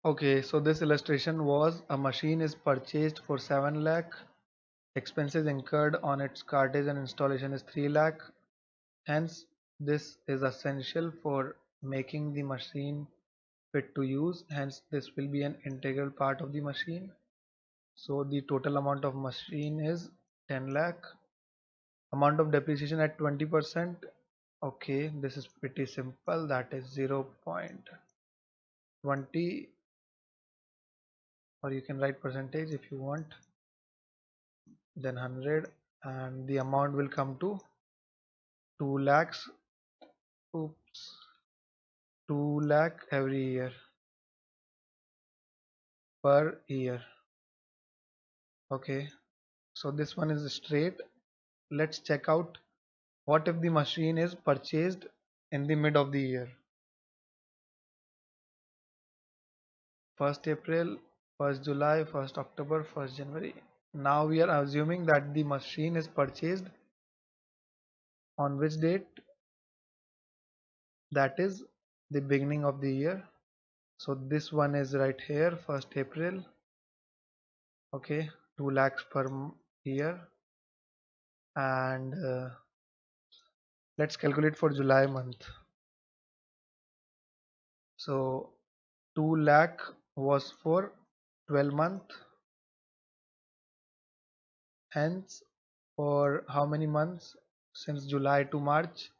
Okay, so this illustration was a machine is purchased for 7 lakh, expenses incurred on its cartage and installation is 3 lakh. Hence, this is essential for making the machine fit to use. Hence, this will be an integral part of the machine. So the total amount of machine is 10 lakh. Amount of depreciation at 20%. Okay, this is pretty simple. That is 0.20, or you can write percentage if you want, then 100, and the amount will come to 2 lakhs. Oops, 2 lakh every year per year. Okay, so this one is straight. Let's check out what if the machine is purchased in the mid of the year. 1st April, 1st July, 1st October, 1st January. Now we are assuming that the machine is purchased on which date? That is the beginning of the year. So this one is right here, 1st April. Okay, 2 lakhs per year. And let's calculate for July month. So 2 lakh was for 12 month. Hence, for how many months? Since July to March,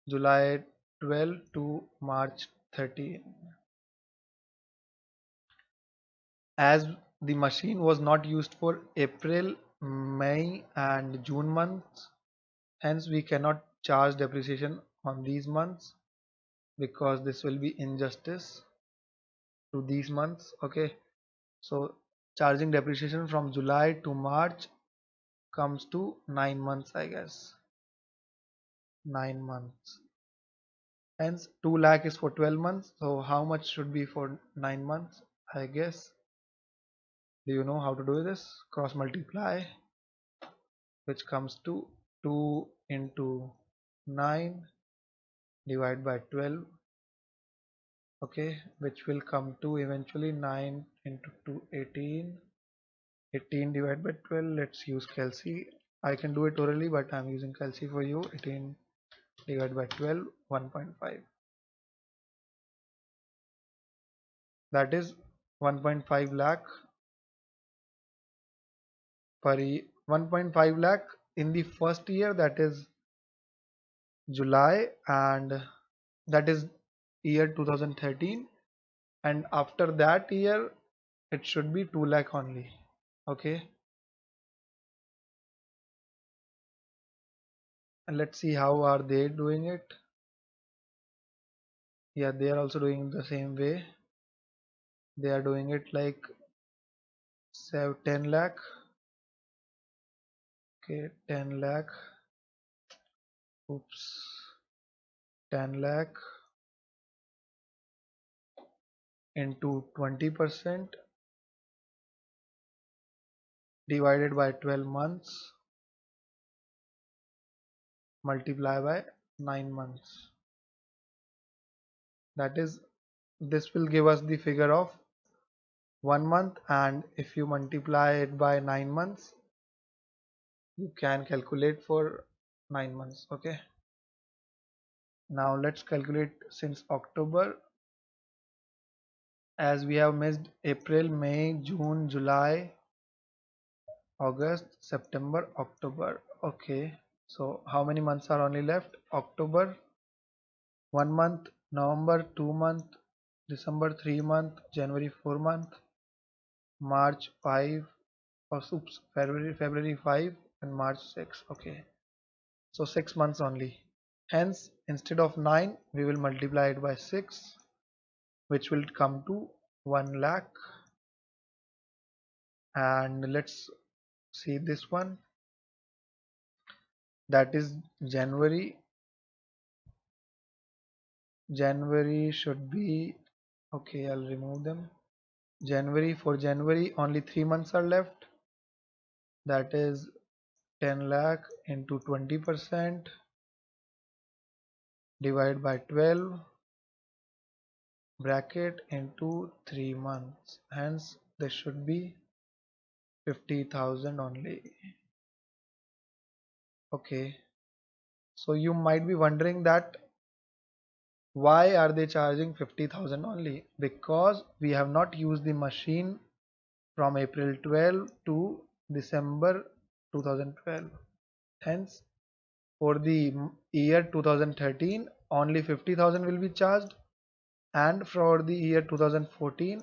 July 12 to March 13. As the machine was not used for April, May and June months, hence we cannot charge depreciation on these months because this will be injustice to these months. Okay, so charging depreciation from July to March comes to 9 months, I guess. 9 months. Hence 2 lakh is for 12 months. So how much should be for 9 months? I guess. Do you know how to do this? Cross multiply, which comes to 2 into 9 divided by 12. Okay, which will come to eventually 9 into 2, 18. 18 divided by 12. Let's use calci. I can do it orally, but I'm using calci for you. 18 divided by 12, 1.5. That is 1.5 lakh per 1.5 lakh in the first year, that is July, and that is year 2013, and after that year it should be 2 lakh only. Okay, and let's see how are they doing it. Yeah, they are also doing the same way. They are doing it like 10 lakh. Okay, 10 lakh. Oops, 10 lakh into 20% divided by 12 months multiply by 9 months. That is, this will give us the figure of 1 month, and if you multiply it by 9 months you can calculate for 9 months. Okay, now let's calculate since October, as we have missed April, May, June, July, August, September, October. Okay, so how many months are only left? October 1 month, November 2 month, December 3 month, January 4 month, March 5, or oops, February 5, and March 6. Okay, so 6 months only. Hence, instead of 9, we will multiply it by 6, which will come to 1 lakh. And let's see this one. That is January. January should be, okay, I'll remove them. January, for January, only 3 months are left. That is 10 lakh into 20% divided by 12. bracket into 3 months. Hence, this should be 50,000 only. Okay. So you might be wondering that why are they charging 50,000 only? Because we have not used the machine from April 12 to December 2012. Hence, for the year 2013, only 50,000 will be charged, and for the year 2014,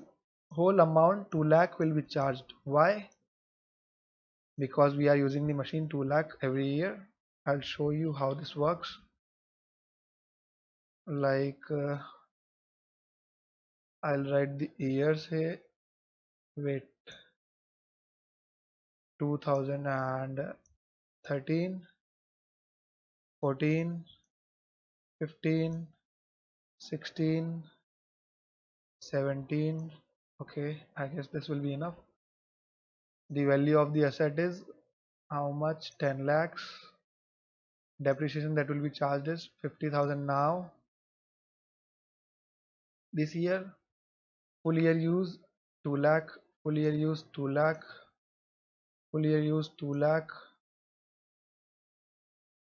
whole amount 2 lakh will be charged. Why? Because we are using the machine 2 lakh every year. I'll show you how this works. Like I'll write the years here. Wait, 2013, 14, 15, 16, 17. Okay, I guess this will be enough. The value of the asset is how much? 10 lakhs. Depreciation that will be charged is 50,000 now. This year, full year use 2 lakh, full year use 2 lakh, full year use 2 lakh.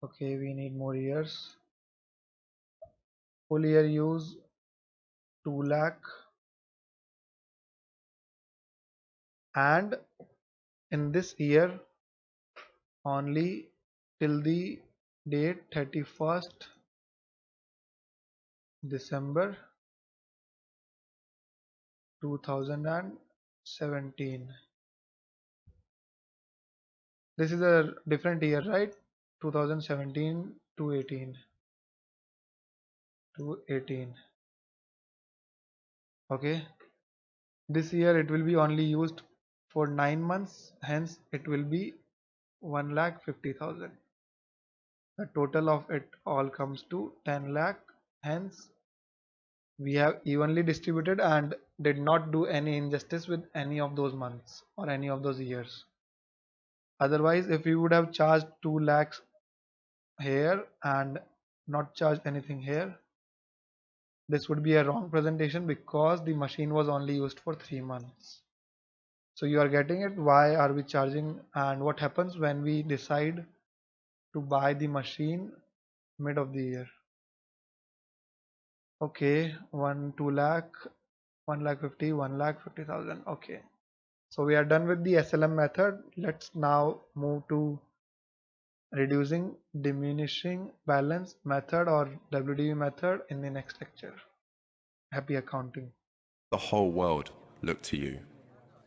Okay, we need more years. Full year use 2 lakh, and in this year only till the date 31st December 2017. This is a different year, right? 2017 to 18 to 18. Okay, this year it will be only used for 9 months, hence it will be 1,50,000. The total of it all comes to 10 lakh. Hence, we have evenly distributed and did not do any injustice with any of those months or any of those years. Otherwise, if we would have charged 2 lakhs here and not charged anything here, this would be a wrong presentation because the machine was only used for 3 months. So you are getting it, why are we charging and what happens when we decide to buy the machine mid of the year. Okay, 2 lakh, 1,50,000, 1,50,000. Okay, so we are done with the SLM method. Let's now move to reducing diminishing balance method or WDB method in the next lecture. Happy accounting. The whole world looked to you.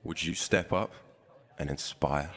Would you step up and inspire?